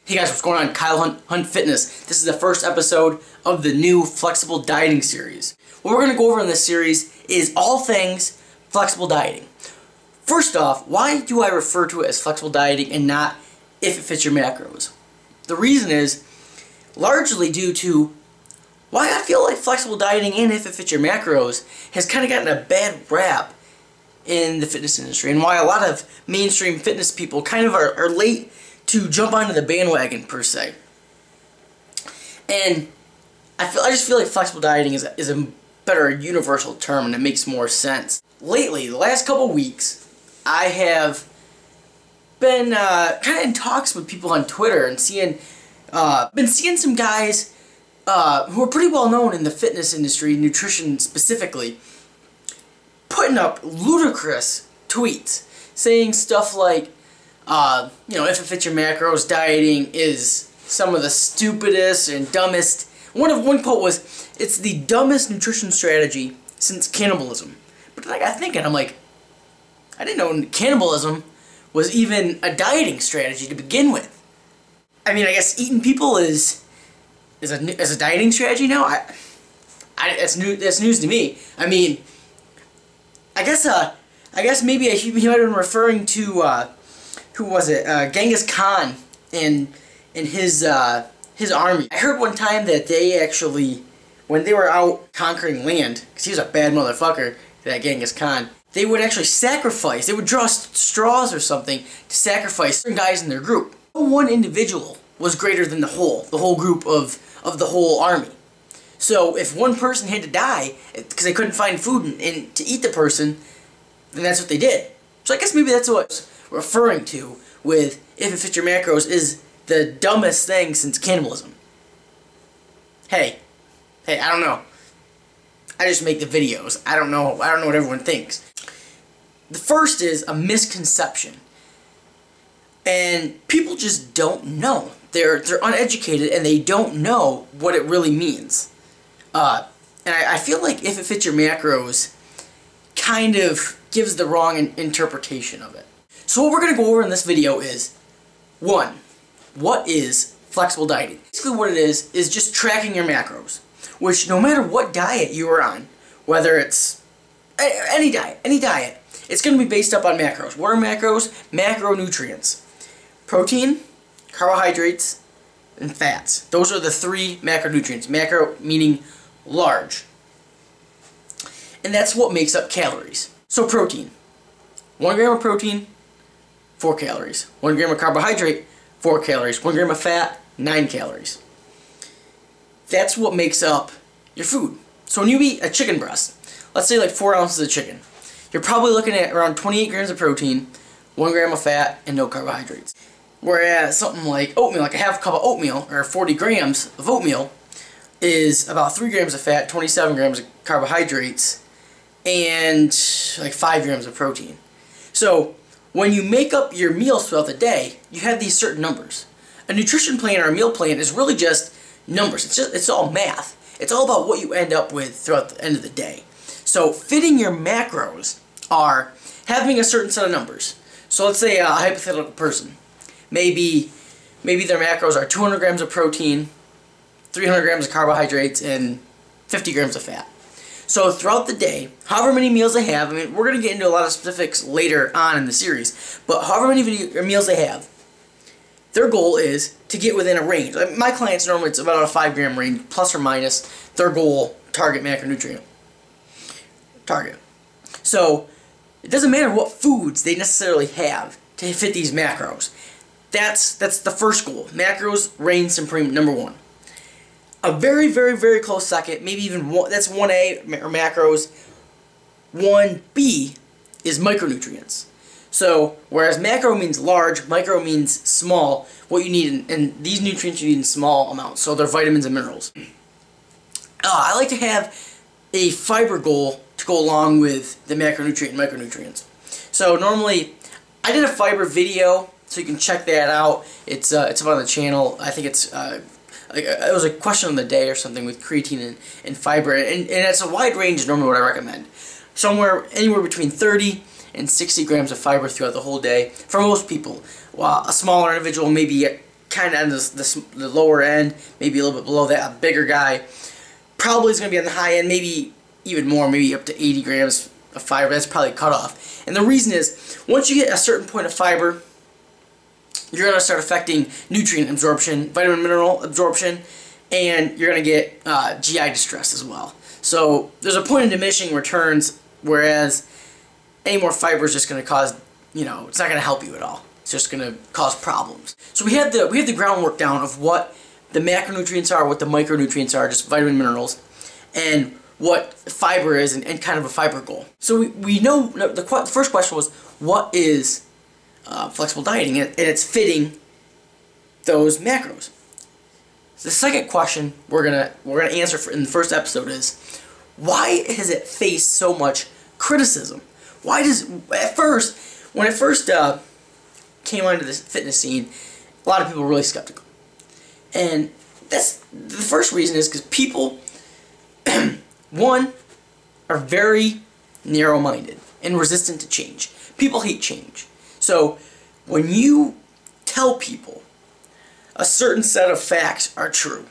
Hey guys, what's going on? Hunt Fitness. This is the first episode of the new flexible dieting series. What we're going to go over in this series is all things flexible dieting. First off, why do I refer to it as flexible dieting and not if it fits your macros? The reason is largely due to why I feel like flexible dieting and if it fits your macros has kind of gotten a bad rap in the fitness industry, and why a lot of mainstream fitness people kind of are late to jump onto the bandwagon per se. And I just feel like flexible dieting is a better universal term, and it makes more sense. Lately, the last couple weeks, I have been kind of in talks with people on Twitter and been seeing some guys who are pretty well known in the fitness industry, nutrition specifically, putting up ludicrous tweets saying stuff like, if it fits your macros, dieting is some of the stupidest and dumbest. One quote was, "It's the dumbest nutrition strategy since cannibalism." But then I got thinking, I'm like, I didn't know cannibalism was even a dieting strategy to begin with. I mean, I guess eating people is a dieting strategy now. That's news to me. I mean, I guess maybe he might have been referring to who was it? Genghis Khan and his army. I heard one time that they actually, when they were out conquering land, because he was a bad motherfucker, that Genghis Khan, they would actually sacrifice. They would draw straws or something to sacrifice certain guys in their group. No one individual was greater than the whole group of the whole army. So if one person had to die because they couldn't find food and to eat the person, then that's what they did. So I guess maybe that's what it's referring to with if it fits your macros is the dumbest thing since cannibalism. Hey, I don't know. I just make the videos. I don't know what everyone thinks. The first is a misconception. And people just don't know. They're uneducated and they don't know what it really means. And I feel like if it fits your macros kind of gives the wrong interpretation of it. So what we're going to go over in this video is, 1, what is flexible dieting? Basically what it is just tracking your macros, which no matter what diet you are on, whether it's any diet, it's going to be based up on macros. What are macros? Macronutrients. Protein, carbohydrates, and fats. Those are the 3 macronutrients. Macro meaning large. And that's what makes up calories. So protein. 1 gram of protein, 4 calories. 1 gram of carbohydrate, 4 calories. 1 gram of fat, 9 calories. That's what makes up your food. So when you eat a chicken breast, let's say like 4 ounces of chicken, you're probably looking at around 28 grams of protein, 1 gram of fat, and no carbohydrates. Whereas something like oatmeal, like a half cup of oatmeal, or 40 grams of oatmeal, is about 3 grams of fat, 27 grams of carbohydrates, and like 5 grams of protein. So when you make up your meals throughout the day, you have these certain numbers. A nutrition plan or a meal plan is really just numbers. It's all math. It's all about what you end up with throughout the end of the day. So fitting your macros are having a certain set of numbers. So let's say a hypothetical person. Maybe their macros are 200 grams of protein, 300 grams of carbohydrates, and 50 grams of fat. So throughout the day, however many meals they have, I mean, we're going to get into a lot of specifics later on in the series, but however many meals they have, their goal is to get within a range. Like my clients, normally it's about a 5 gram range, plus or minus their goal target macronutrient. So it doesn't matter what foods they necessarily have to fit these macros. That's the first goal. Macros reign supreme, number 1. A very, very, very close second, maybe even one, that's 1A or macros. 1B is micronutrients. So, whereas macro means large, micro means small, what you need, and these nutrients you need in small amounts, so they're vitamins and minerals. I like to have a fiber goal to go along with the macronutrient and micronutrients. So normally, I did a fiber video, so you can check that out. It's up on the channel. I think it's it was a question of the day or something with creatine and fiber, and it's a wide range is normally what I recommend. Anywhere between 30 and 60 grams of fiber throughout the whole day for most people. While a smaller individual maybe kind of on the lower end, maybe a little bit below that. A bigger guy probably is going to be on the high end, maybe even more, maybe up to 80 grams of fiber. That's probably cut off. And the reason is, once you get a certain point of fiber, you're going to start affecting nutrient absorption, vitamin mineral absorption, and you're going to get GI distress as well. So there's a point in diminishing returns, whereas any more fiber is just going to cause, it's not going to help you at all. It's just going to cause problems. So we have the groundwork down of what the macronutrients are, what the micronutrients are, just vitamin minerals, and what fiber is, and kind of a fiber goal. So we know, the first question was, what is flexible dieting? And it's fitting those macros. So the second question we're gonna answer in the first episode is, why has it faced so much criticism? Why does, when it first came onto this fitness scene, a lot of people were really skeptical. And that's the first reason is because people, one, are very narrow-minded and resistant to change. People hate change. So when you tell people a certain set of facts are true,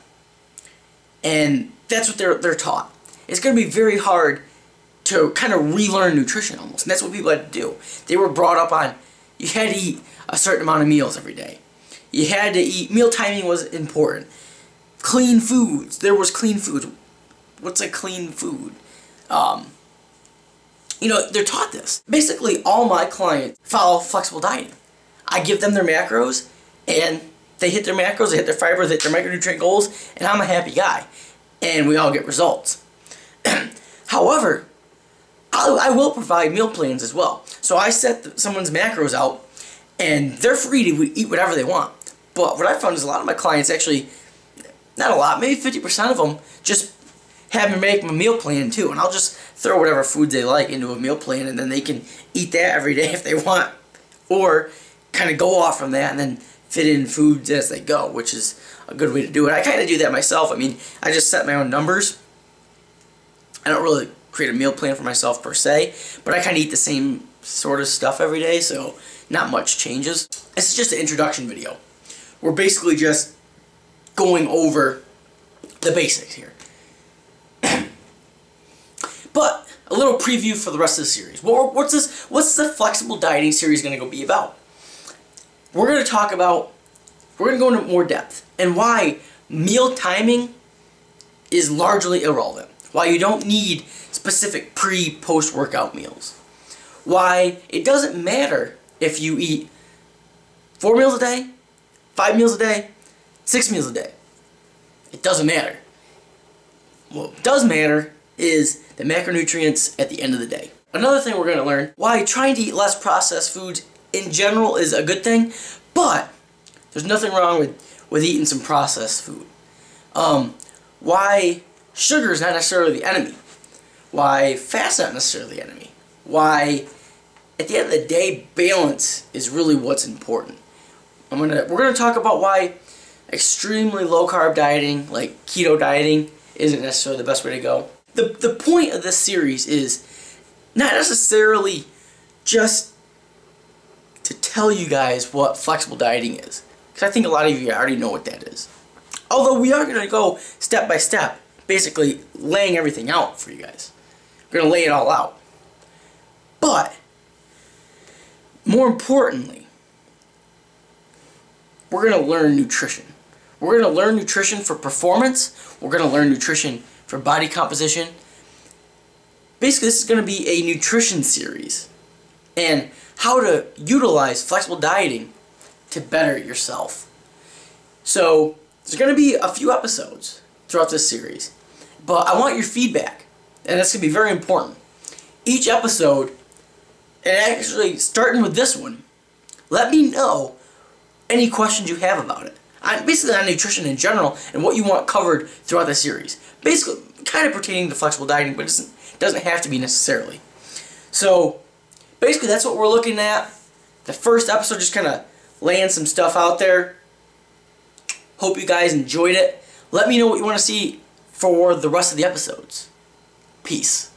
and that's what they're taught, it's going to be very hard to kind of relearn nutrition almost. And that's what people had to do. They were brought up on, you had to eat a certain amount of meals every day. You had to eat, meal timing was important. Clean foods, there was clean food. What's a clean food? They're taught this. Basically, all my clients follow flexible dieting. I give them their macros, and they hit their macros, they hit their fiber, they hit their micronutrient goals, and I'm a happy guy. And we all get results. However, I will provide meal plans as well. So I set someone's macros out, and they're free to eat whatever they want. But what I found is a lot of my clients actually, not a lot, maybe 50% of them, just have me make them a meal plan too. And I'll just throw whatever foods they like into a meal plan, and then they can eat that every day if they want. Or kind of go off from that and then fit in foods as they go, which is a good way to do it. I kind of do that myself. I mean, I just set my own numbers. I don't really create a meal plan for myself per se, but I kind of eat the same sort of stuff every day, so not much changes. This is just an introduction video. We're basically just going over the basics here. But a little preview for the rest of the series. What's the flexible dieting series going to be about? We're going to go into more depth and why meal timing is largely irrelevant. Why you don't need specific pre-post workout meals. Why it doesn't matter if you eat 4 meals a day, 5 meals a day, 6 meals a day. It doesn't matter. What does matter is the macronutrients at the end of the day. Another thing we're going to learn, why trying to eat less processed foods in general is a good thing, but there's nothing wrong with eating some processed food. Why sugar is not necessarily the enemy. Why fat's not necessarily the enemy. Why, at the end of the day, balance is really what's important. We're gonna talk about why extremely low carb dieting, like keto dieting, isn't necessarily the best way to go. The point of this series is not necessarily just to tell you guys what flexible dieting is, because I think a lot of you already know what that is. Although we are going to go step by step, basically laying everything out for you guys. We're going to lay it all out. But, more importantly, we're going to learn nutrition. We're going to learn nutrition for performance. We're going to learn nutrition for body composition. Basically, this is going to be a nutrition series. And how to utilize flexible dieting to better yourself. So, there's going to be a few episodes throughout this series. But I want your feedback. And that's going to be very important. Each episode, and actually starting with this one, let me know any questions you have about it. Basically on nutrition in general and what you want covered throughout the series. Basically, kind of pertaining to flexible dieting, but it doesn't have to be necessarily. So, basically that's what we're looking at. The first episode, just kind of laying some stuff out there. Hope you guys enjoyed it. Let me know what you want to see for the rest of the episodes. Peace.